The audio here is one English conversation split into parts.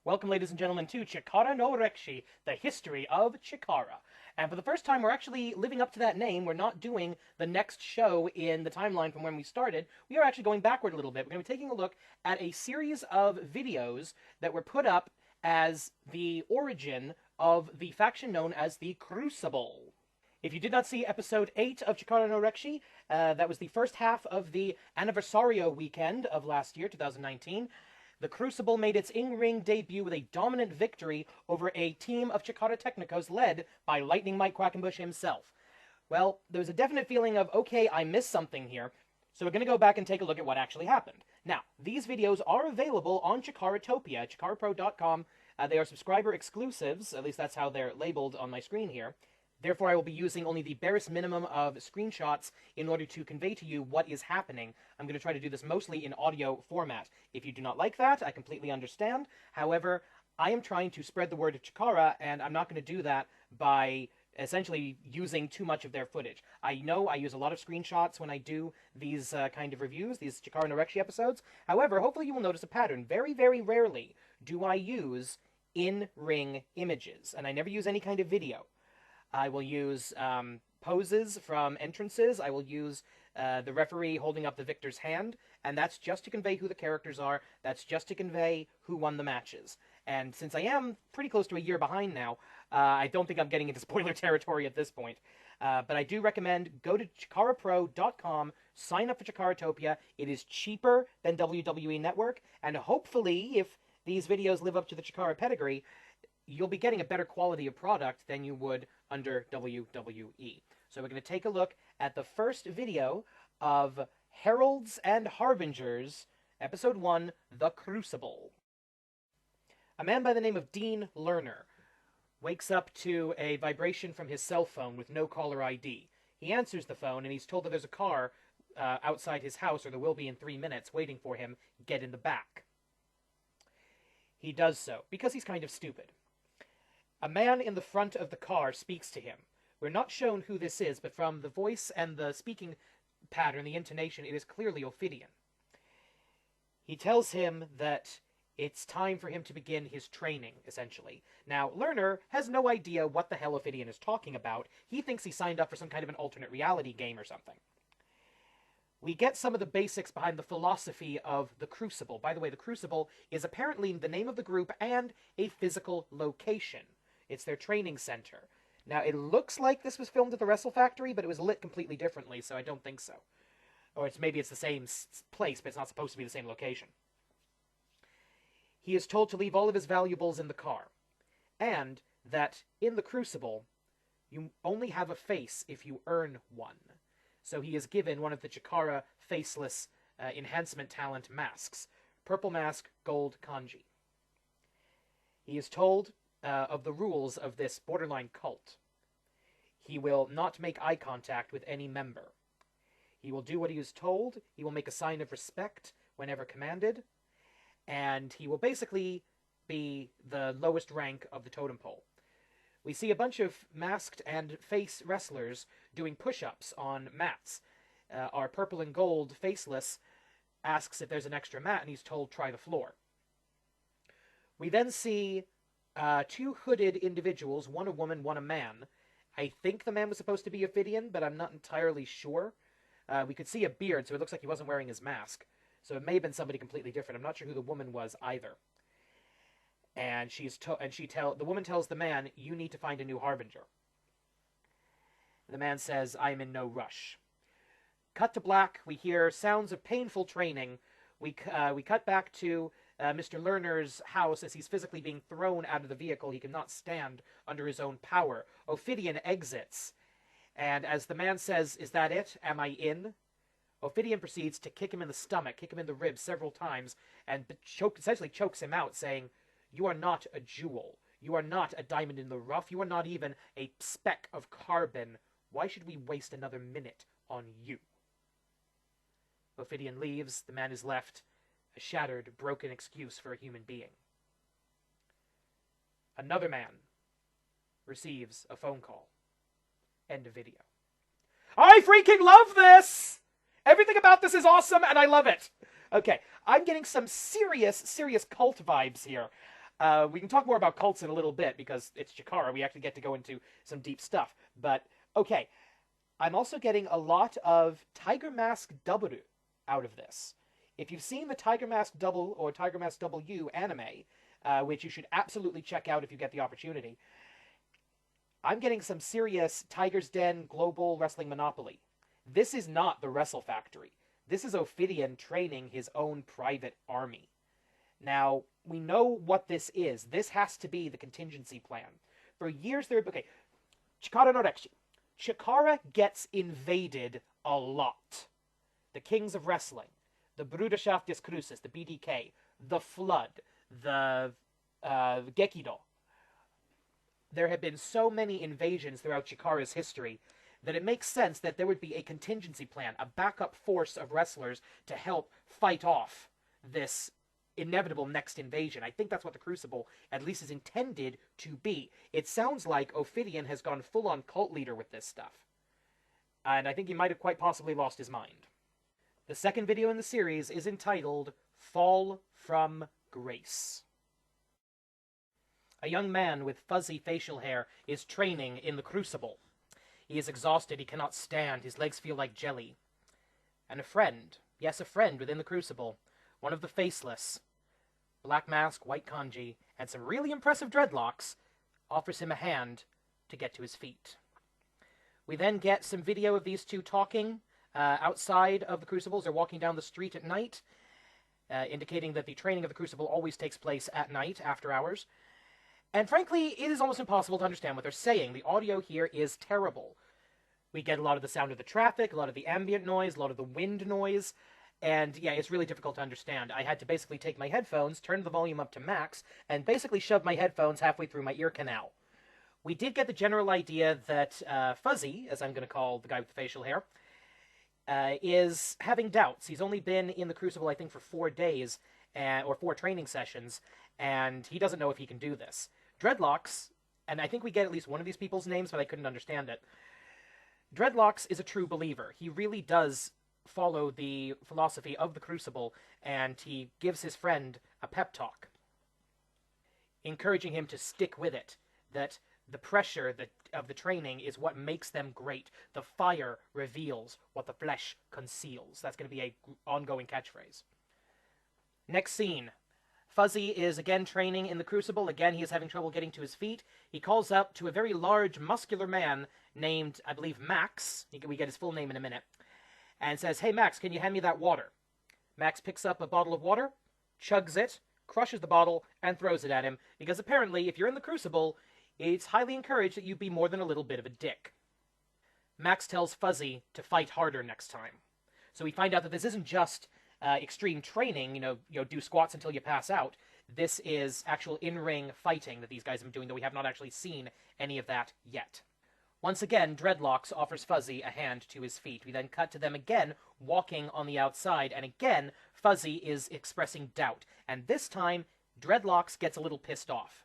Welcome, ladies and gentlemen, to Chikara no Rekichi, the history of Chikara. And for the first time, we're actually living up to that name. We're not doing the next show in the timeline from when we started. We are actually going backward a little bit. We're going to be taking a look at a series of videos that were put up as the origin of the faction known as the Crucible. If you did not see episode 8 of Chikara no Rekichi, that was the first half of the Aniversario weekend of last year, 2019. The Crucible made its in-ring debut with a dominant victory over a team of Chikara Technicos led by Lightning Mike Quackenbush himself. Well, there was a definite feeling of, okay, I missed something here, so we're going to go back and take a look at what actually happened. Now, these videos are available on Chikaratopia, chikarapro.com. They are subscriber exclusives, at least that's how they're labeled on my screen here. Therefore, I will be using only the barest minimum of screenshots in order to convey to you what is happening. I'm going to try to do this mostly in audio format. If you do not like that, I completely understand. However, I am trying to spread the word of Chikara, and I'm not going to do that by essentially using too much of their footage. I know I use a lot of screenshots when I do these kind of reviews, these Chikara no Rekichi episodes. However, hopefully you will notice a pattern. Very, very rarely do I use in-ring images, and I never use any kind of video. I will use poses from entrances. I will use the referee holding up the victor's hand, and that's just to convey who the characters are. That's just to convey who won the matches. And since I am pretty close to a year behind now, I don't think I'm getting into spoiler territory at this point. But I do recommend go to chikarapro.com, sign up for Chikaratopia. It is cheaper than WWE Network, and hopefully, if these videos live up to the Chikara pedigree, you'll be getting a better quality of product than you would under WWE. So we're going to take a look at the first video of Heralds and Harbingers, Episode 1, The Crucible. A man by the name of Dean Lerner wakes up to a vibration from his cell phone with no caller ID. He answers the phone and he's told that there's a car outside his house, or there will be in 3 minutes, waiting for him. Get in the back. He does so, because he's kind of stupid. A man in the front of the car speaks to him. We're not shown who this is, but from the voice and the speaking pattern, the intonation, it is clearly Ophidian. He tells him that it's time for him to begin his training, essentially. Now, Lerner has no idea what the hell Ophidian is talking about. He thinks he signed up for some kind of an alternate reality game or something. We get some of the basics behind the philosophy of the Crucible. By the way, the Crucible is apparently the name of the group and a physical location. It's their training center. Now, it looks like this was filmed at the Wrestle Factory, but it was lit completely differently, so I don't think so. Or maybe it's the same place, but it's not supposed to be the same location. He is told to leave all of his valuables in the car, and that in the Crucible, you only have a face if you earn one. So he is given one of the Chikara faceless enhancement talent masks. Purple mask, gold kanji. He is told of the rules of this borderline cult. He will not make eye contact with any member. He will do what he is told. He will make a sign of respect whenever commanded. And he will basically be the lowest rank of the totem pole. We see a bunch of masked and face wrestlers doing push-ups on mats. Our purple and gold faceless asks if there's an extra mat, and he's told, try the floor. We then see two hooded individuals, one a woman, one a man. I think the man was supposed to be Ophidian, but I'm not entirely sure. We could see a beard, so it looks like he wasn't wearing his mask. So it may have been somebody completely different. I'm not sure who the woman was either. And the woman tells the man, you need to find a new harbinger. The man says, I am in no rush. Cut to black. We hear sounds of painful training. We cut back to Mr. Lerner's house as he's physically being thrown out of the vehicle. He cannot stand under his own power. Ophidian exits. And as the man says, is that it? Am I in? Ophidian proceeds to kick him in the stomach, kick him in the ribs several times, and essentially chokes him out, saying, you are not a jewel. You are not a diamond in the rough. You are not even a speck of carbon. Why should we waste another minute on you? Ophidian leaves. The man is left, a shattered, broken excuse for a human being. Another man receives a phone call. End of video. I freaking love this! Everything about this is awesome, and I love it. Okay, I'm getting some serious cult vibes here. We can talk more about cults in a little bit, because it's Chikara. We actually get to go into some deep stuff. But, okay. I'm also getting a lot of Tiger Mask W out of this. If you've seen the Tiger Mask Double or Tiger Mask W anime, which you should absolutely check out if you get the opportunity, I'm getting some serious Tiger's Den Global Wrestling Monopoly. This is not the Wrestle Factory. This is Ophidian training his own private army. Now, we know what this is. This has to be the contingency plan. For years there... Okay, Chikara no Rekichi. Chikara gets invaded a lot. The Kings of Wrestling, the Bruderschaft des Cruces, the BDK, the Flood, the Gekido. There have been so many invasions throughout Chikara's history that it makes sense that there would be a contingency plan, a backup force of wrestlers to help fight off this inevitable next invasion. I think that's what the Crucible at least is intended to be. It sounds like Ophidian has gone full-on cult leader with this stuff. And I think he might have quite possibly lost his mind. The second video in the series is entitled Fall from Grace. A young man with fuzzy facial hair is training in the Crucible. He is exhausted, he cannot stand, his legs feel like jelly. And a friend, yes, a friend within the Crucible, one of the faceless, black mask, white kanji, and some really impressive dreadlocks, offers him a hand to get to his feet. We then get some video of these two talking outside of the Crucibles. They're walking down the street at night, indicating that the training of the Crucible always takes place at night, after hours. And frankly, it is almost impossible to understand what they're saying. The audio here is terrible. We get a lot of the sound of the traffic, a lot of the ambient noise, a lot of the wind noise, and yeah, it's really difficult to understand. I had to basically take my headphones, turn the volume up to max, and basically shove my headphones halfway through my ear canal. We did get the general idea that Fuzzy, as I'm going to call the guy with the facial hair, is having doubts. He's only been in the Crucible, I think, for 4 days, or 4 training sessions, and he doesn't know if he can do this. Dreadlocks, and I think we get at least one of these people's names, but I couldn't understand it. Dreadlocks is a true believer. He really does follow the philosophy of the Crucible, and he gives his friend a pep talk, encouraging him to stick with it, that the pressure of the training is what makes them great. The fire reveals what the flesh conceals. That's going to be an ongoing catchphrase. Next scene. Fuzzy is again training in the Crucible. Again, he is having trouble getting to his feet. He calls up to a very large, muscular man named, I believe, Max. We get his full name in a minute. And says, "Hey, Max, can you hand me that water?" Max picks up a bottle of water, chugs it, crushes the bottle, and throws it at him. Because apparently, if you're in the Crucible, it's highly encouraged that you be more than a little bit of a dick. Max tells Fuzzy to fight harder next time. So we find out that this isn't just extreme training, do squats until you pass out. This is actual in-ring fighting that these guys have been doing, though we have not actually seen any of that yet. Once again, Dreadlocks offers Fuzzy a hand to his feet. We then cut to them again walking on the outside, and again, Fuzzy is expressing doubt. And this time, Dreadlocks gets a little pissed off.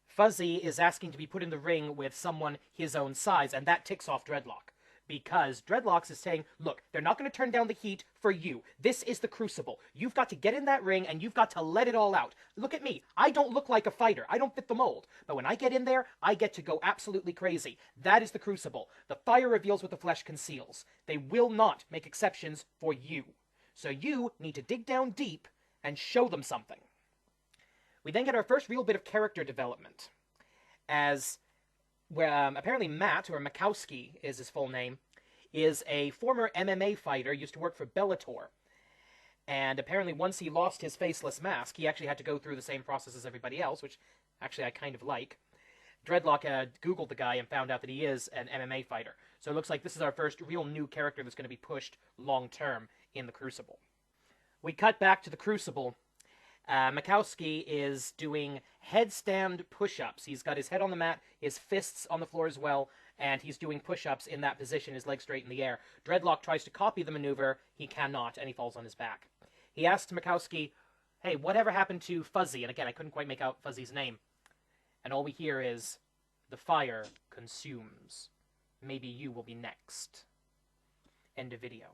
Fuzzy is asking to be put in the ring with someone his own size, and that ticks off Dreadlock. Because Dreadlocks is saying, look, they're not going to turn down the heat for you. This is the Crucible. You've got to get in that ring, and you've got to let it all out. Look at me. I don't look like a fighter. I don't fit the mold. But when I get in there, I get to go absolutely crazy. That is the Crucible. The fire reveals what the flesh conceals. They will not make exceptions for you. So you need to dig down deep and show them something. We then get our first real bit of character development. As apparently Matt, or Makowski is his full name, is a former MMA fighter, used to work for Bellator. And apparently once he lost his faceless mask, he actually had to go through the same process as everybody else, which actually I kind of like. Dreadlock Googled the guy and found out that he is an MMA fighter. So it looks like this is our first real new character that's going to be pushed long-term in the Crucible. We cut back to the Crucible. Makowski is doing headstand push-ups. He's got his head on the mat, his fists on the floor as well, and he's doing push-ups in that position, his legs straight in the air. Dreadlock tries to copy the maneuver. He cannot, and he falls on his back. He asks Makowski, "Hey, whatever happened to Fuzzy?" And again, I couldn't quite make out Fuzzy's name. And all we hear is, "The fire consumes. Maybe you will be next." End of video.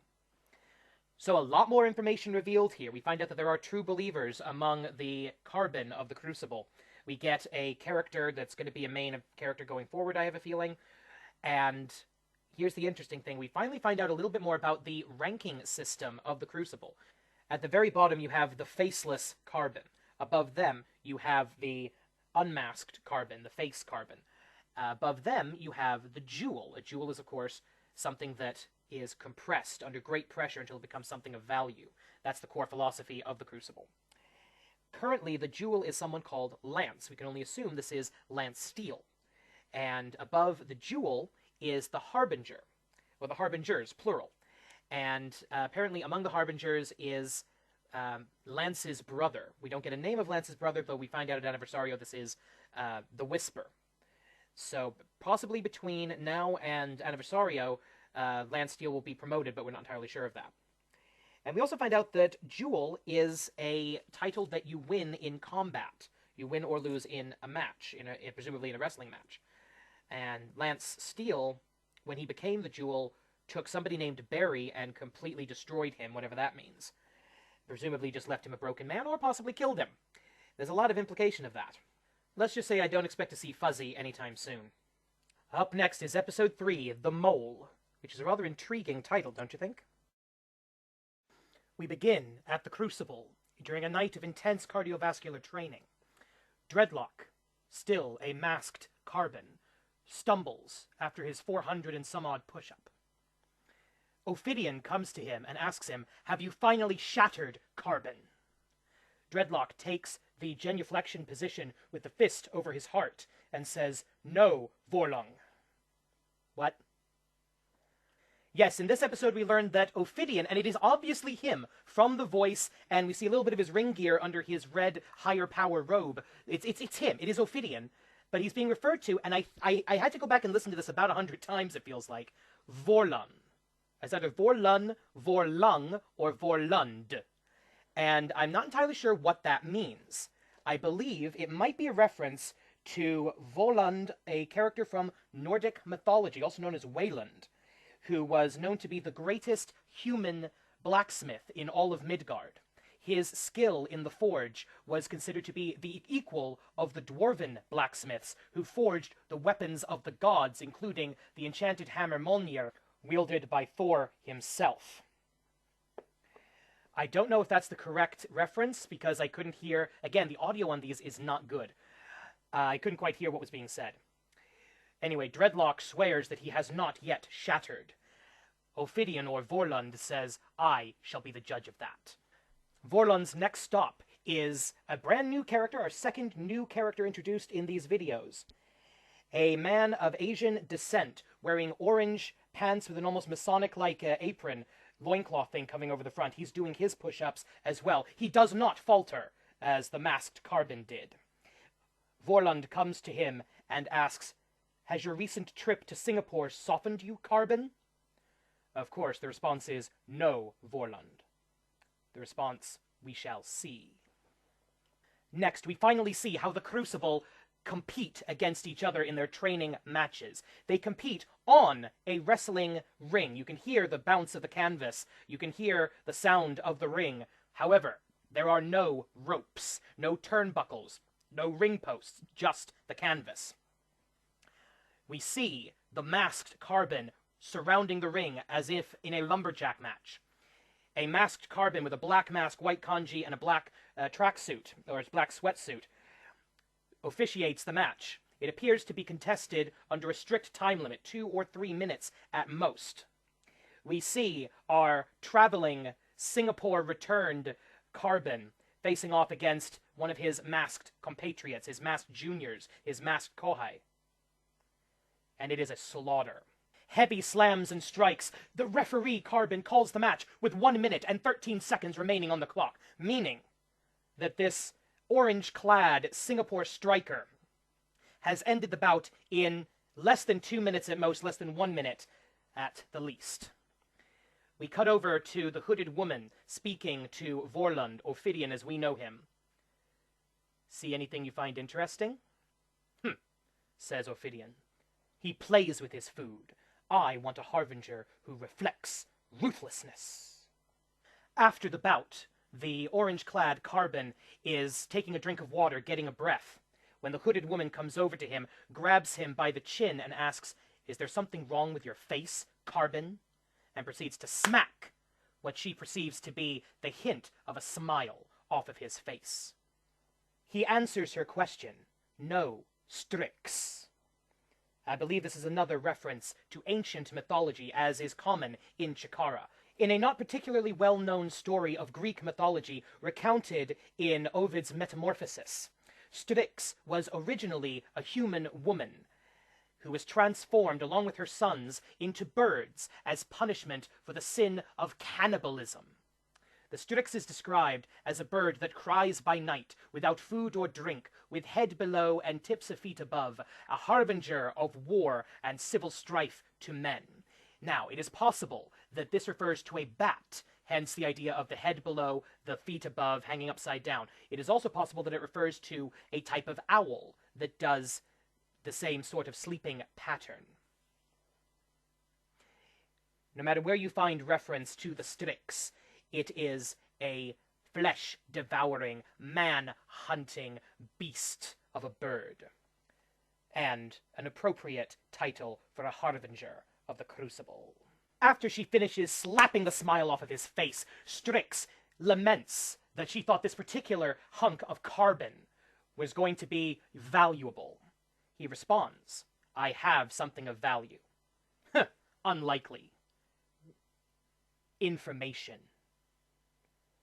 So a lot more information revealed here. We find out that there are true believers among the carbon of the Crucible. We get a character that's going to be a main character going forward, I have a feeling. And here's the interesting thing. We finally find out a little bit more about the ranking system of the Crucible. At the very bottom, you have the faceless carbon. Above them, you have the unmasked carbon, the face carbon. Above them, you have the jewel. A jewel is, of course, something that is compressed under great pressure until it becomes something of value. That's the core philosophy of the Crucible. Currently, the jewel is someone called Lance. We can only assume this is Lance Steele. And above the jewel is the Harbinger, or the Harbingers, plural. And apparently among the Harbingers is Lance's brother. We don't get a name of Lance's brother, but we find out at Aniversario this is the Whisper. So possibly between now and Aniversario, Lance Steele will be promoted, but we're not entirely sure of that. And we also find out that Jewel is a title that you win in combat. You win or lose in a match, presumably in a wrestling match. And Lance Steele, when he became the Jewel, took somebody named Barry and completely destroyed him, whatever that means. Presumably just left him a broken man, or possibly killed him. There's a lot of implication of that. Let's just say I don't expect to see Fuzzy anytime soon. Up next is Episode 3, The Mole, which is a rather intriguing title, don't you think? We begin at the Crucible, during a night of intense cardiovascular training. Dreadlock, still a masked carbon, stumbles after his 400 and some odd push-up. Ophidian comes to him and asks him, "Have you finally shattered carbon?" Dreadlock takes the genuflection position with the fist over his heart and says, "No, Vorlung." What? Yes, in this episode we learned that Ophidian, and it is obviously him from the voice, and we see a little bit of his ring gear under his red higher power robe. It's him. It is Ophidian. But he's being referred to, and I had to go back and listen to this about 100 times, it feels like. Vorlun. It's either Vorlun, Vorlung, or Vorlund. And I'm not entirely sure what that means. I believe it might be a reference to Volund, a character from Nordic mythology, also known as Wayland, who was known to be the greatest human blacksmith in all of Midgard. His skill in the forge was considered to be the equal of the dwarven blacksmiths who forged the weapons of the gods, including the enchanted hammer Mjolnir, wielded by Thor himself. I don't know if that's the correct reference, because I couldn't hear... Again, the audio on these is not good. I couldn't quite hear what was being said. Anyway, Dreadlock swears that he has not yet shattered. Ophidian, or Vorlund, says, "I shall be the judge of that." Vorlund's next stop is a brand new character, our second new character introduced in these videos. A man of Asian descent, wearing orange pants with an almost Masonic-like apron, loincloth thing coming over the front. He's doing his push-ups as well. He does not falter, as the masked carbon did. Vorlund comes to him and asks, "Has your recent trip to Singapore softened you, Carbon?" Of course, the response is, "No, Vorlund." The response, "We shall see." Next, we finally see how the Crucible compete against each other in their training matches. They compete on a wrestling ring. You can hear the bounce of the canvas. You can hear the sound of the ring. However, there are no ropes, no turnbuckles, no ring posts, just the canvas. We see the masked Carbon surrounding the ring as if in a lumberjack match. A masked Carbon with a black mask, white kanji, and a black tracksuit, or black sweatsuit, officiates the match. It appears to be contested under a strict time limit, 2 or 3 minutes at most. We see our traveling Singapore-returned Carbon facing off against one of his masked compatriots, his masked juniors, his masked kohai. And it is a slaughter. Heavy slams and strikes. The referee, Carbon, calls the match with 1 minute and 13 seconds remaining on the clock, meaning that this orange-clad Singapore striker has ended the bout in less than 2 minutes at most, less than 1 minute at the least. We cut over to the hooded woman speaking to Vorlund, Ophidian as we know him. "See anything you find interesting?" Says Ophidian. "He plays with his food. I want a harbinger who reflects ruthlessness." After the bout, the orange-clad Carbon is taking a drink of water, getting a breath, when the hooded woman comes over to him, grabs him by the chin, and asks, "Is there something wrong with your face, Carbon?" and proceeds to smack what she perceives to be the hint of a smile off of his face. He answers her question, "No, Strix." I believe this is another reference to ancient mythology, as is common in Chikara. In a not particularly well-known story of Greek mythology recounted in Ovid's Metamorphosis, Strix was originally a human woman who was transformed, along with her sons, into birds as punishment for the sin of cannibalism. The Strix is described as a bird that cries by night, without food or drink, with head below and tips a feet above, a harbinger of war and civil strife to men. Now, it is possible that this refers to a bat, hence the idea of the head below, the feet above, hanging upside down. It is also possible that it refers to a type of owl that does the same sort of sleeping pattern. No matter where you find reference to the Strix, it is a flesh-devouring, man-hunting beast of a bird, and an appropriate title for a harbinger of the Crucible. After she finishes slapping the smile off of his face, Strix laments that she thought this particular hunk of carbon was going to be valuable. He responds, "I have something of value." Unlikely. Information.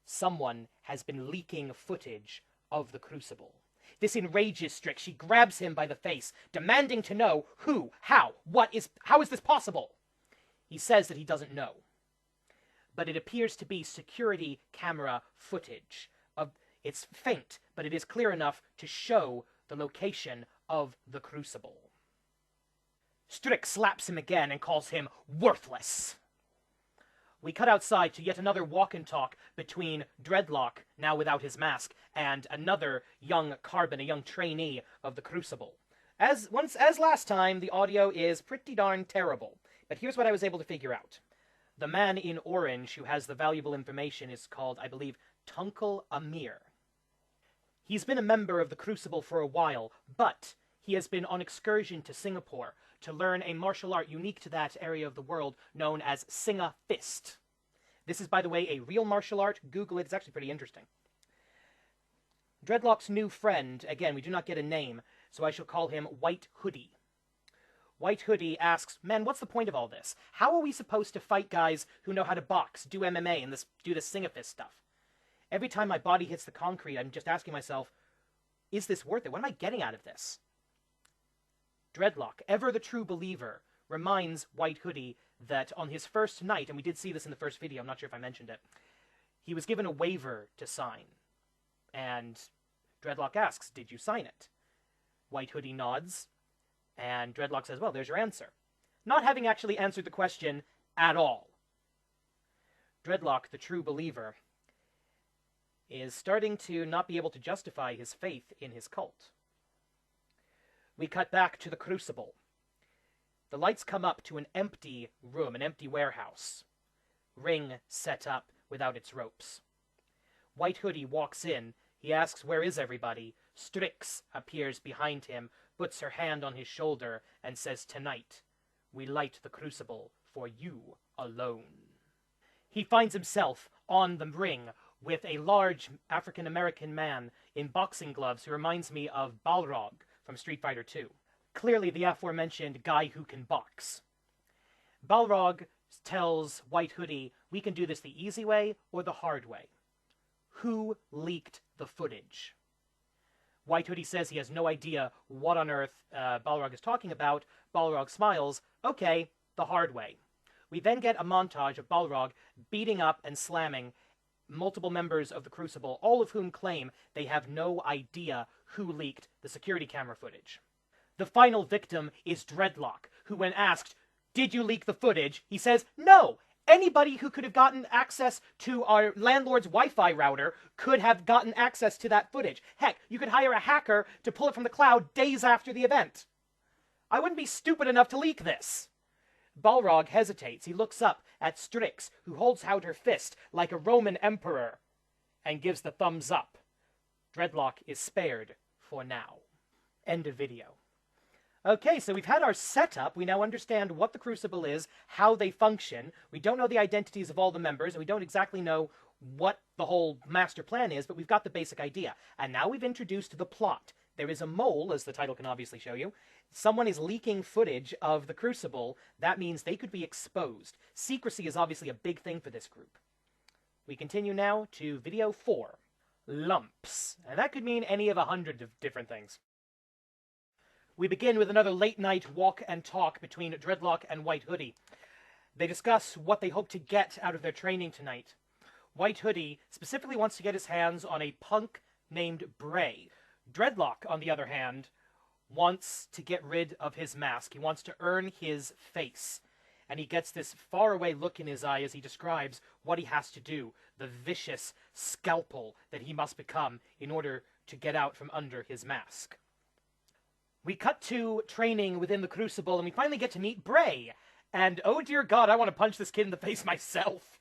Someone has been leaking footage of the Crucible. This enrages Strix. She grabs him by the face, demanding to know who, how is this possible? He says that he doesn't know. But it appears to be security camera footage. It's faint, but it is clear enough to show the location of the Crucible. Strix slaps him again and calls him worthless. We cut outside to yet another walk and talk between Dreadlock, now without his mask, and another young Carbon, a young trainee of the Crucible. As last time, the audio is pretty darn terrible, but here's what I was able to figure out. The man in orange who has the valuable information is called, I believe, Tunkel Amir. He's been a member of the Crucible for a while, but he has been on excursion to Singapore to learn a martial art unique to that area of the world known as Singa Fist. This is, by the way, a real martial art. Google it. It's actually pretty interesting. Dreadlock's new friend, again, we do not get a name, so I shall call him White Hoodie. White Hoodie asks, "Man, what's the point of all this? How are we supposed to fight guys who know how to box, do MMA, and do this Singa Fist stuff? Every time my body hits the concrete, I'm just asking myself, is this worth it? What am I getting out of this?" Dreadlock, ever the true believer, reminds White Hoodie that on his first night, and we did see this in the first video, I'm not sure if I mentioned it, he was given a waiver to sign. And Dreadlock asks, "Did you sign it?" White Hoodie nods, and Dreadlock says, "Well, there's your answer," not having actually answered the question at all. Dreadlock, the true believer, is starting to not be able to justify his faith in his cult. We cut back to the Crucible. The lights come up to an empty room, an empty warehouse. Ring set up without its ropes. White Hoodie walks in. He asks, "Where is everybody?" Strix appears behind him, puts her hand on his shoulder, and says, "Tonight, we light the Crucible for you alone." He finds himself on the ring with a large African-American man in boxing gloves who reminds me of Balrog from Street Fighter II. Clearly the aforementioned guy who can box. Balrog tells White Hoodie, "We can do this the easy way or the hard way. Who leaked the footage?" White Hoodie says he has no idea what on earth Balrog is talking about. Balrog smiles, "Okay, the hard way." We then get a montage of Balrog beating up and slamming multiple members of the Crucible, all of whom claim they have no idea who leaked the security camera footage. The final victim is Dreadlock, who when asked, "Did you leak the footage?" he says, "No! Anybody who could have gotten access to our landlord's Wi-Fi router could have gotten access to that footage. Heck, you could hire a hacker to pull it from the cloud days after the event. I wouldn't be stupid enough to leak this." Balrog hesitates. He looks up at Strix, who holds out her fist like a Roman emperor, and gives the thumbs up. Dreadlock is spared for now. End of video. Okay, so we've had our setup. We now understand what the Crucible is, how they function. We don't know the identities of all the members, and we don't exactly know what the whole master plan is, but we've got the basic idea. And now we've introduced the plot. There is a mole, as the title can obviously show you. Someone is leaking footage of the Crucible. That means they could be exposed. Secrecy is obviously a big thing for this group. We continue now to video 4. Lumps. And that could mean any of 100 of different things. We begin with another late-night walk and talk between Dreadlock and White Hoodie. They discuss what they hope to get out of their training tonight. White Hoodie specifically wants to get his hands on a punk named Bray. Dreadlock, on the other hand, wants to get rid of his mask. He wants to earn his face. And he gets this faraway look in his eye as he describes what he has to do, the vicious scalpel that he must become in order to get out from under his mask. We cut to training within the Crucible, and we finally get to meet Bray. And, oh dear God, I want to punch this kid in the face myself.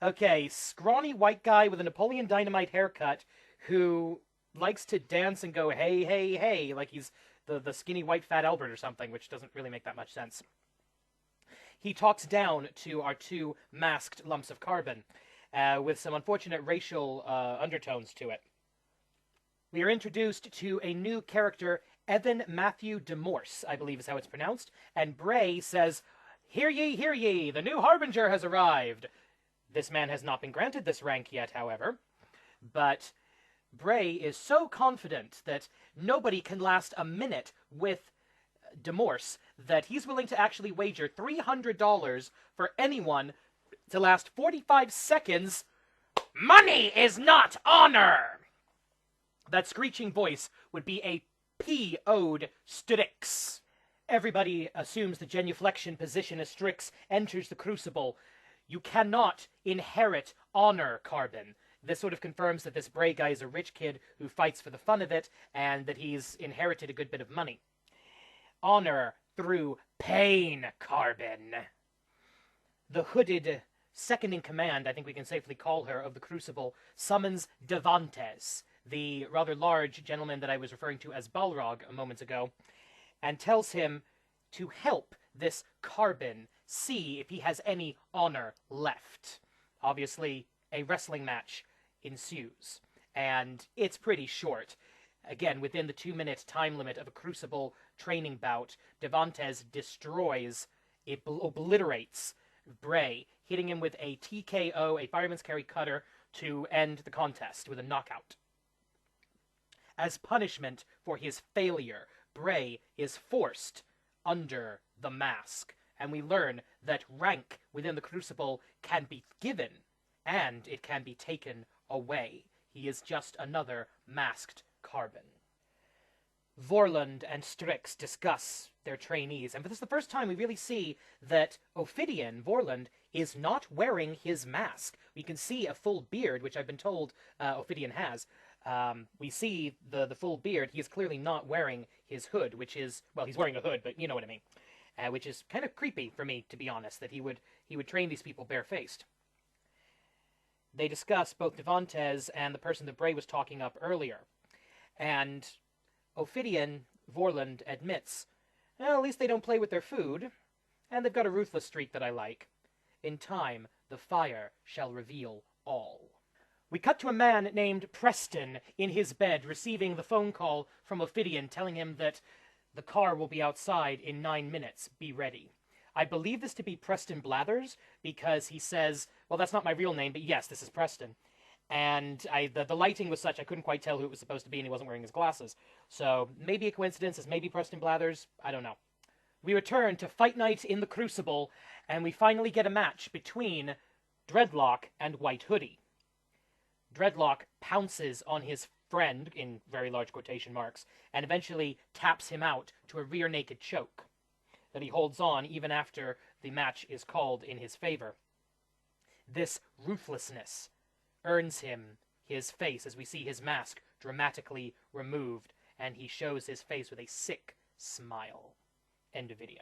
Okay, scrawny white guy with a Napoleon Dynamite haircut who likes to dance and go, hey, hey, hey, like he's the skinny white fat Albert or something, which doesn't really make that much sense. He talks down to our two masked lumps of carbon, with some unfortunate racial undertones to it. We are introduced to a new character, Evan Matthew de Morse, I believe is how it's pronounced, and Bray says, hear ye, the new Harbinger has arrived. This man has not been granted this rank yet, however, but Bray is so confident that nobody can last a minute with de Morse that he's willing to actually wager $300 for anyone to last 45 seconds. Money is not honor! That screeching voice would be a P.O.'d Strix. Everybody assumes the genuflection position as Strix enters the Crucible. You cannot inherit honor, Carbon. This sort of confirms that this Bray guy is a rich kid who fights for the fun of it, and that he's inherited a good bit of money. Honor through pain, Carbon. The hooded second-in-command, I think we can safely call her, of the Crucible, summons Devantes, the rather large gentleman that I was referring to as Balrog a moment ago, and tells him to help this Carbon see if he has any honor left. Obviously, a wrestling match ensues, and it's pretty short. Again, within the 2-minute time limit of a Crucible training bout, Devantes destroys, obliterates Bray, hitting him with a TKO, a Fireman's Carry Cutter, to end the contest with a knockout. As punishment for his failure, Bray is forced under the mask, and we learn that rank within the Crucible can be given, and it can be taken away. He is just another masked Carbon. Vorlund and Strix discuss their trainees, and for this the first time we really see that Ophidian, Vorlund, is not wearing his mask. We can see a full beard, which I've been told Ophidian has. We see the full beard. He is clearly not wearing his hood, which is, well, he's wearing a hood, but you know what I mean. Which is kind of creepy for me, to be honest, that he would train these people barefaced. They discuss both Devantes and the person that Bray was talking up earlier. And Ophidian, Vorlund, admits, well, at least they don't play with their food, and they've got a ruthless streak that I like. In time, the fire shall reveal all. We cut to a man named Preston in his bed receiving the phone call from Ophidian telling him that the car will be outside in 9 minutes. Be ready. I believe this to be Preston Blathers because he says, well, that's not my real name, but yes, this is Preston. And the lighting was such I couldn't quite tell who it was supposed to be, and he wasn't wearing his glasses. So maybe a coincidence, it's maybe Preston Blathers. I don't know. We return to Fight Night in the Crucible, and we finally get a match between Dreadlock and White Hoodie. Dreadlock pounces on his friend, in very large quotation marks, and eventually taps him out to a rear naked choke that he holds on even after the match is called in his favor. This ruthlessness earns him his face as we see his mask dramatically removed, and he shows his face with a sick smile. End of video.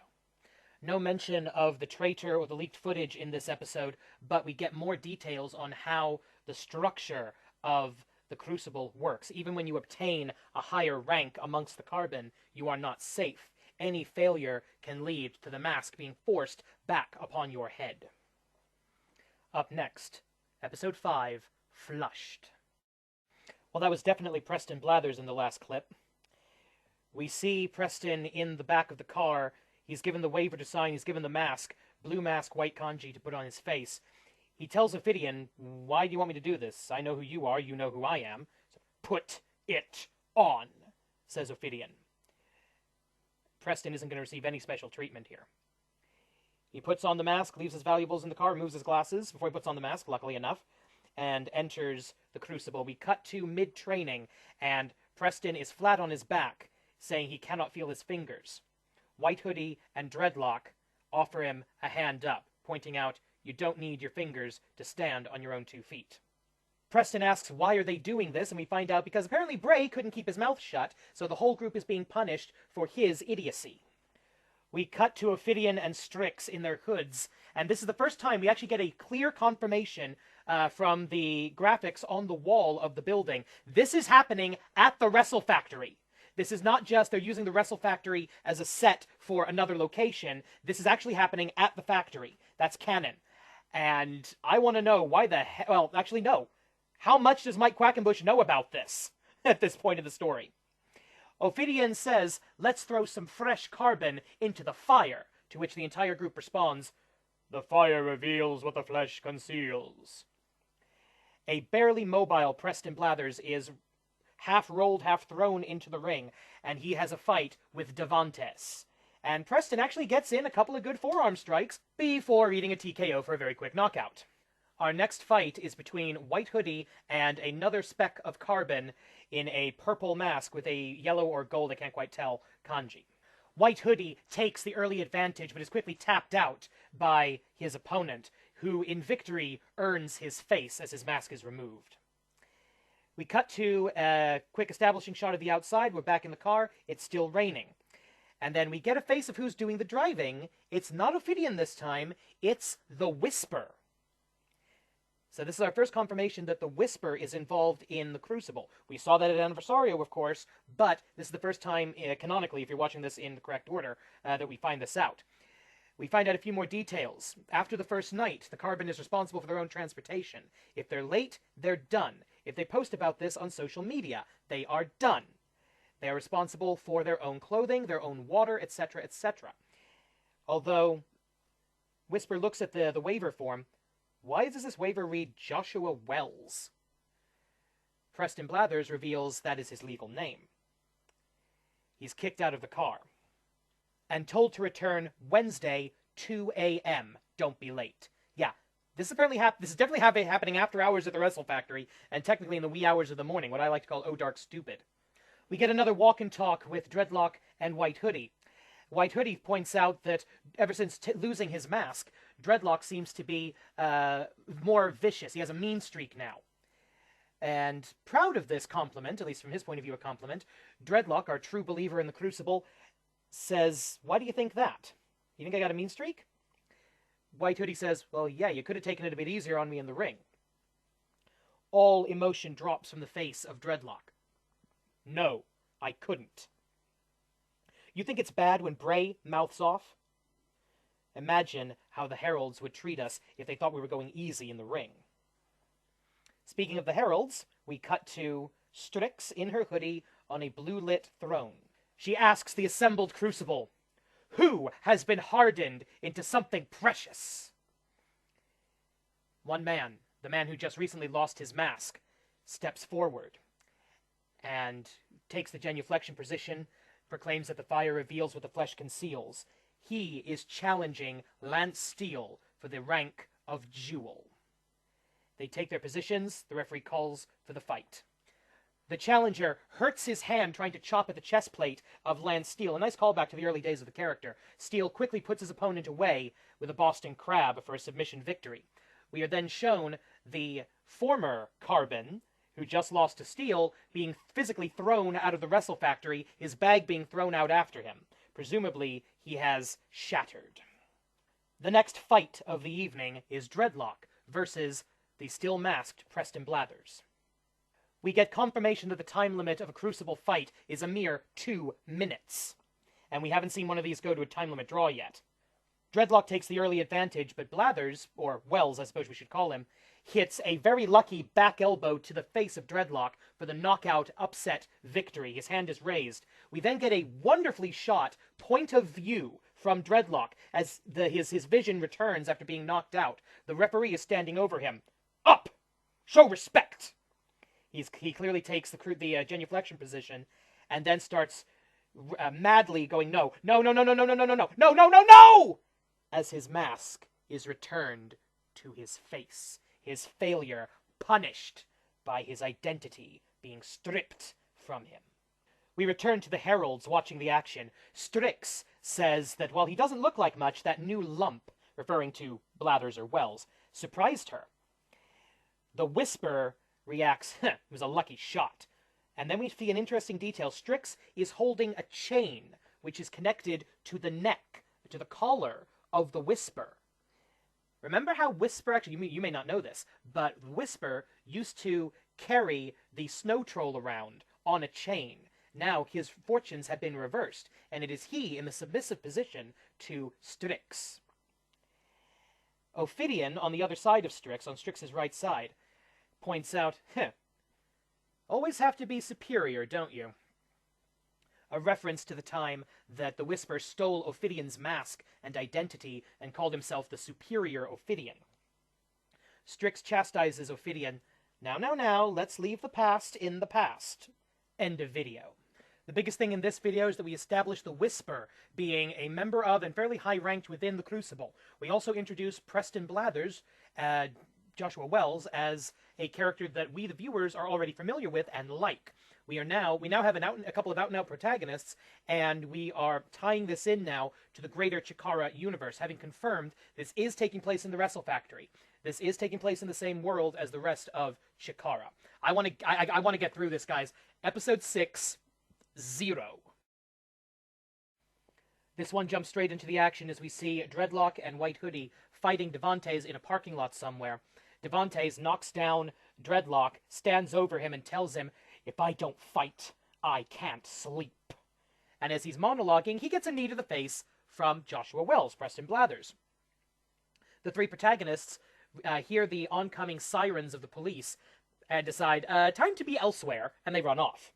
No mention of the traitor or the leaked footage in this episode, but we get more details on how the structure of the Crucible works. Even when you obtain a higher rank amongst the Carbon, you are not safe. Any failure can lead to the mask being forced back upon your head. Up next, Episode 5, Flushed. Well, that was definitely Preston Blathers in the last clip. We see Preston in the back of the car. He's given the waiver to sign. He's given the mask, blue mask, white kanji, to put on his face. He tells Ophidian, "Why do you want me to do this? I know who you are. You know who I am. So put it on," says Ophidian. Preston isn't going to receive any special treatment here. He puts on the mask, leaves his valuables in the car, removes his glasses before he puts on the mask, luckily enough, and enters the Crucible. We cut to mid-training, and Preston is flat on his back, saying he cannot feel his fingers. White Hoodie and Dreadlock offer him a hand up, pointing out, you don't need your fingers to stand on your own 2 feet. Preston asks why are they doing this, and we find out because apparently Bray couldn't keep his mouth shut, so the whole group is being punished for his idiocy. We cut to Ophidian and Strix in their hoods, and this is the first time we actually get a clear confirmation from the graphics on the wall of the building. This is happening at the Wrestle Factory. This is not just they're using the Wrestle Factory as a set for another location. This is actually happening at the factory. That's canon. And I want to know why the hell... Well, actually, no. How much does Mike Quackenbush know about this at this point in the story? Ophidian says, let's throw some fresh carbon into the fire, to which the entire group responds, the fire reveals what the flesh conceals. A barely mobile Preston Blathers is half rolled, half thrown into the ring, and he has a fight with Devantes. And Preston actually gets in a couple of good forearm strikes before eating a TKO for a very quick knockout. Our next fight is between White Hoodie and another speck of carbon in a purple mask with a yellow or gold, I can't quite tell, kanji. White Hoodie takes the early advantage, but is quickly tapped out by his opponent, who in victory earns his face as his mask is removed. We cut to a quick establishing shot of the outside. We're back in the car. It's still raining. And then we get a face of who's doing the driving. It's not Ophidian this time. It's the Whisper. So this is our first confirmation that the Whisper is involved in the Crucible. We saw that at Aniversario, of course, but this is the first time, canonically, if you're watching this in the correct order, that we find this out. We find out a few more details. After the first night, the Carbon is responsible for their own transportation. If they're late, they're done. If they post about this on social media, they are done. They are responsible for their own clothing, their own water, etc., etc. Although Whisper looks at the waiver form, why does this waiver read Joshua Wells? Preston Blathers reveals that is his legal name. He's kicked out of the car and told to return Wednesday, 2 a.m. Don't be late. Yeah, this is definitely happening after hours at the Wrestle Factory, and technically in the wee hours of the morning, what I like to call Oh Dark Stupid. We get another walk and talk with Dreadlock and White Hoodie. White Hoodie points out that ever since losing his mask, Dreadlock seems to be more vicious. He has a mean streak now. And proud of this compliment, at least from his point of view a compliment, Dreadlock, our true believer in the Crucible, says, why do you think that? You think I got a mean streak? White Hoodie says, well, yeah, you could have taken it a bit easier on me in the ring. All emotion drops from the face of Dreadlock. No, I couldn't. You think it's bad when Bray mouths off? Imagine how the Heralds would treat us if they thought we were going easy in the ring. Speaking of the Heralds, we cut to Strix in her hoodie on a blue-lit throne. She asks the assembled Crucible, who has been hardened into something precious? One man, the man who just recently lost his mask, steps forward and takes the genuflection position, proclaims that the fire reveals what the flesh conceals. He is challenging Lance Steele for the rank of Jewel. They take their positions. The referee calls for the fight. The challenger hurts his hand trying to chop at the chest plate of Lance Steele. A nice callback to the early days of the character. Steele quickly puts his opponent away with a Boston Crab for a submission victory. We are then shown the former Carbon, who just lost to Steele, being physically thrown out of the Wrestle Factory, his bag being thrown out after him. Presumably, he has shattered. The next fight of the evening is Dreadlock versus the still masked Preston Blathers. We get confirmation that the time limit of a Crucible fight is a mere 2 minutes. And we haven't seen one of these go to a time limit draw yet. Dreadlock takes the early advantage, but Blathers, or Wells I suppose we should call him, hits a very lucky back elbow to the face of Dreadlock for the knockout upset victory. His hand is raised. We then get a wonderfully shot point of view from Dreadlock as his vision returns after being knocked out. The referee is standing over him. Up! Show respect! He clearly takes the genuflection position and then starts madly going, no, no, no, no, no, no, no, no, no, no, no, no, no, no! As his mask is returned to his face. His failure punished by his identity being stripped from him. We return to the heralds watching the action. Strix says that while he doesn't look like much, that new lump, referring to Blathers or Wells, surprised her. The Whisper reacts, it was a lucky shot. And then we see an interesting detail. Strix is holding a chain, which is connected to the neck, to the collar of the Whisper. Remember how Whisper, actually, you may not know this, but Whisper used to carry the Snow Troll around on a chain. Now his fortunes have been reversed, and it is he in the submissive position to Strix. Ophidian, on the other side of Strix, on Strix's right side, points out, always have to be superior, don't you? A reference to the time that the Whisper stole Ophidian's mask and identity and called himself the superior Ophidian. Strix chastises Ophidian, now, let's leave the past in the past. End of video. The biggest thing in this video is that we establish the Whisper being a member of and fairly high ranked within the Crucible. We also introduce Preston Blathers, Joshua Wells, as a character that we, the viewers, are already familiar with and like. We now have a couple of out-and-out protagonists, and we are tying this in now to the greater Chikara universe, having confirmed this is taking place in the Wrestle Factory. This is taking place in the same world as the rest of Chikara. I want to get through this, guys. Episode 6, 0. This one jumps straight into the action as we see Dreadlock and White Hoodie fighting Devantes in a parking lot somewhere. Devantes knocks down Dreadlock, stands over him, and tells him, "If I don't fight, I can't sleep." And as he's monologuing, he gets a knee to the face from Joshua Wells, Preston Blathers. The three protagonists hear the oncoming sirens of the police and decide, time to be elsewhere, and they run off.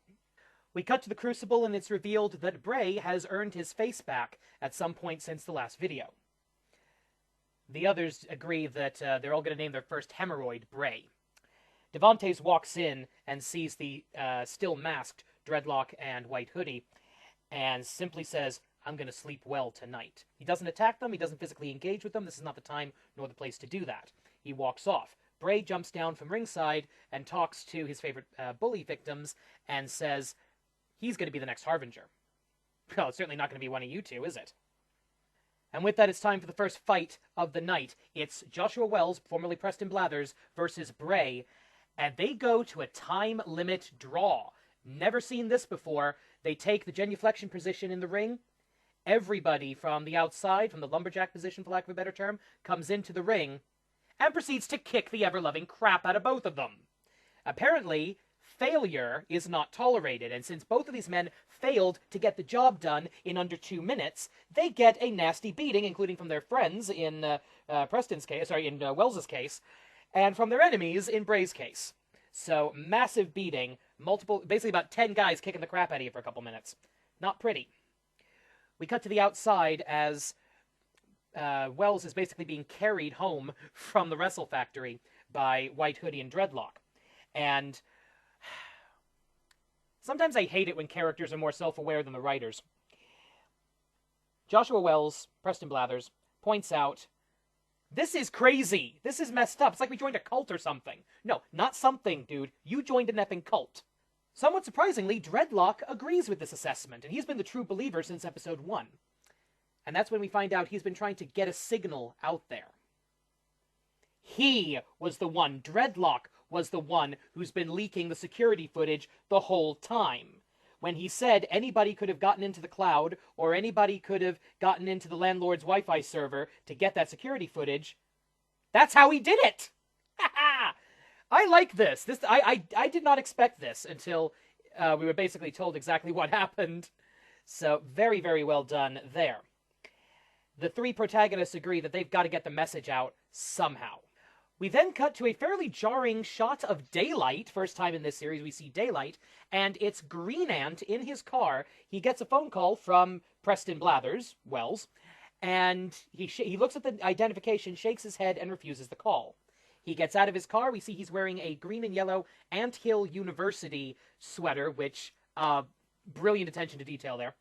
We cut to the Crucible, and it's revealed that Bray has earned his face back at some point since the last video. The others agree that they're all going to name their first hemorrhoid Bray. Devantes walks in and sees the still masked Dreadlock and White Hoodie and simply says, "I'm going to sleep well tonight." He doesn't attack them. He doesn't physically engage with them. This is not the time nor the place to do that. He walks off. Bray jumps down from ringside and talks to his favorite bully victims and says he's going to be the next Harbinger. Well, it's certainly not going to be one of you two, is it? And with that, it's time for the first fight of the night. It's Joshua Wells, formerly Preston Blathers, versus Bray, and they go to a time limit draw. Never seen this before. They take the genuflection position in the ring. Everybody from the outside, from the lumberjack position, for lack of a better term, comes into the ring and proceeds to kick the ever-loving crap out of both of them. Apparently, failure is not tolerated, and since both of these men failed to get the job done in under 2 minutes, they get a nasty beating, including from their friends in Wells's case, and from their enemies in Bray's case. So, massive beating, basically about 10 guys kicking the crap out of you for a couple minutes. Not pretty. We cut to the outside as Wells is basically being carried home from the Wrestle Factory by White Hoodie and Dreadlock. And sometimes I hate it when characters are more self-aware than the writers. Joshua Wells, Preston Blathers, points out, "This is crazy. This is messed up. It's like we joined a cult or something." No, not something, dude. You joined an effing cult. Somewhat surprisingly, Dreadlock agrees with this assessment, and he's been the true believer since episode 1. And that's when we find out he's been trying to get a signal out there. He was the one, Dreadlock was the one who's been leaking the security footage the whole time. when he said anybody could have gotten into the cloud or anybody could have gotten into the landlord's Wi-Fi server to get that security footage, that's how he did it. I like this. I did not expect this until we were basically told exactly what happened. So very, very well done there. The three protagonists agree that they've got to get the message out somehow. We then cut to a fairly jarring shot of daylight. First time in this series we see daylight, and it's Green Ant in his car. He gets a phone call from Preston Blathers, Wells, and he looks at the identification, shakes his head, and refuses the call. He gets out of his car. We see he's wearing a green and yellow Ant Hill University sweater, which, brilliant attention to detail there.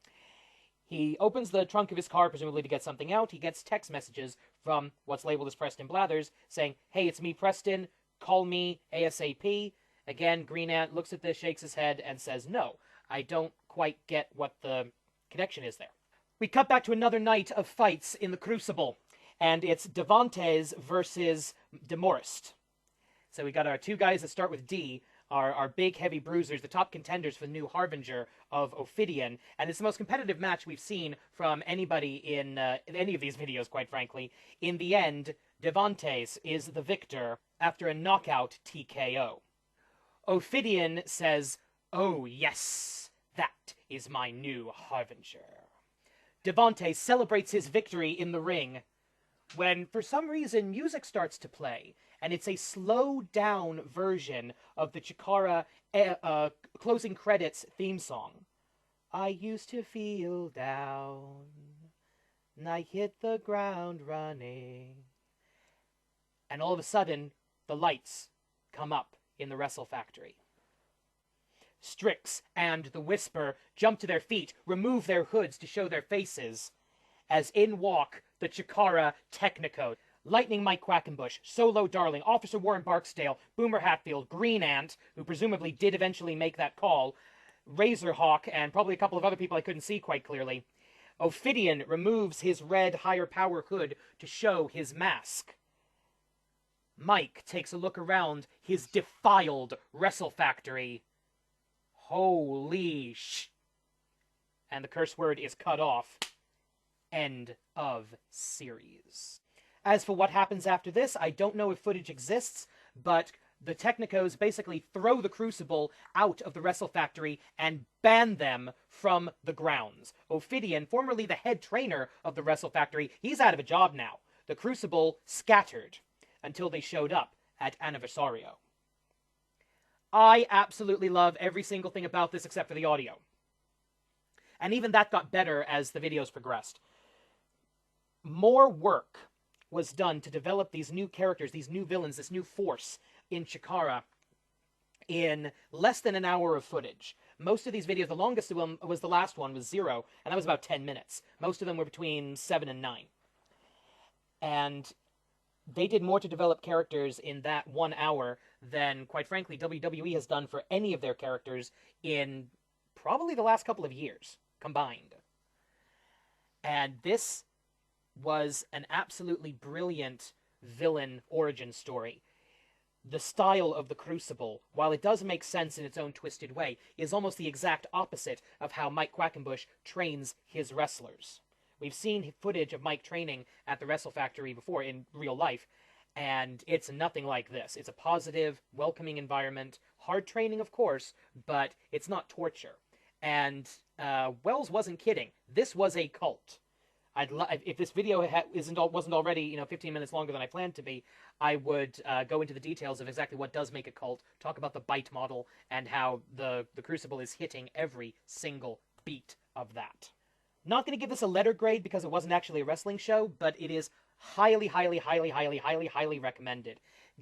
He opens the trunk of his car, presumably to get something out. He gets text messages from what's labeled as Preston Blathers, saying, "Hey, it's me, Preston. Call me ASAP." Again, Green Ant looks at this, shakes his head, and says, "No, I don't quite get what the connection is there." We cut back to another night of fights in the Crucible, and it's Devontes versus Demorest. So we got our two guys that start with D, our big, heavy bruisers, the top contenders for the new Harbinger of Ophidian, and it's the most competitive match we've seen from anybody in any of these videos, quite frankly. In the end, Devontes is the victor after a knockout TKO. Ophidian says, "Oh yes, that is my new Harbinger." Devontes celebrates his victory in the ring when, for some reason, music starts to play, and it's a slowed-down version of the Chikara closing credits theme song. I used to feel down, and I hit the ground running. And all of a sudden, the lights come up in the Wrestle Factory. Strix and the Whisper jump to their feet, remove their hoods to show their faces, as in walk the Chikara Technicoat. Lightning Mike Quackenbush, Solo Darling, Officer Warren Barksdale, Boomer Hatfield, Green Ant, who presumably did eventually make that call, Razorhawk, and probably a couple of other people I couldn't see quite clearly. Ophidian removes his red higher power hood to show his mask. Mike takes a look around his defiled Wrestle Factory. Holy sh... And the curse word is cut off. End of series. As for what happens after this, I don't know if footage exists, but the Technicos basically throw the Crucible out of the Wrestle Factory and ban them from the grounds. Ophidian, formerly the head trainer of the Wrestle Factory, he's out of a job now. The Crucible scattered until they showed up at Aniversario. I absolutely love every single thing about this except for the audio. And even that got better as the videos progressed. More work was done to develop these new characters, these new villains, this new force in Chikara in less than an hour of footage. Most of these videos, the longest of them was the last one, was 0, and that was about 10 minutes. Most of them were between 7 and 9. And they did more to develop characters in that 1 hour than, quite frankly, WWE has done for any of their characters in probably the last couple of years combined. And this was an absolutely brilliant villain origin story. The style of the Crucible, while it does make sense in its own twisted way, is almost the exact opposite of how Mike Quackenbush trains his wrestlers. We've seen footage of Mike training at the Wrestle Factory before in real life, and it's nothing like this. It's a positive, welcoming environment. Hard training, of course, but it's not torture. And Wells wasn't kidding. This was a cult. If this video wasn't already 15 minutes longer than I planned to be, I would go into the details of exactly what does make a cult, talk about the bite model, and how the Crucible is hitting every single beat of that. Not going to give this a letter grade because it wasn't actually a wrestling show, but it is highly, highly, highly, highly, highly, highly recommended.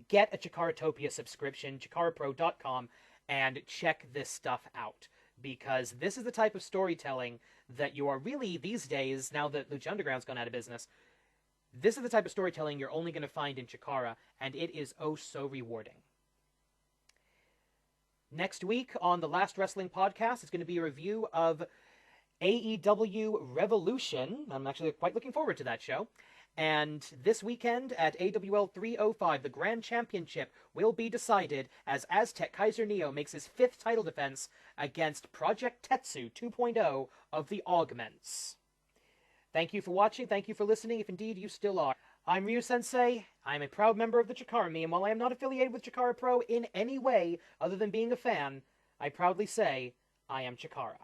Get a Chikaratopia subscription, chikarapro.com, and check this stuff out. Because this is the type of storytelling that you are really, these days, now that Lucha Underground's gone out of business, this is the type of storytelling you're only going to find in Chikara, and it is oh so rewarding. Next week on the Last Wrestling Podcast, it's going to be a review of AEW Revolution. I'm actually quite looking forward to that show. And this weekend at AWL 305, the Grand Championship will be decided as Aztec Kaiser Neo makes his 5th title defense against Project Tetsu 2.0 of the Augments. Thank you for watching, thank you for listening, if indeed you still are. I'm Ryu-sensei, I'm a proud member of the Chikara Me, and while I am not affiliated with Chikara Pro in any way other than being a fan, I proudly say I am Chikara.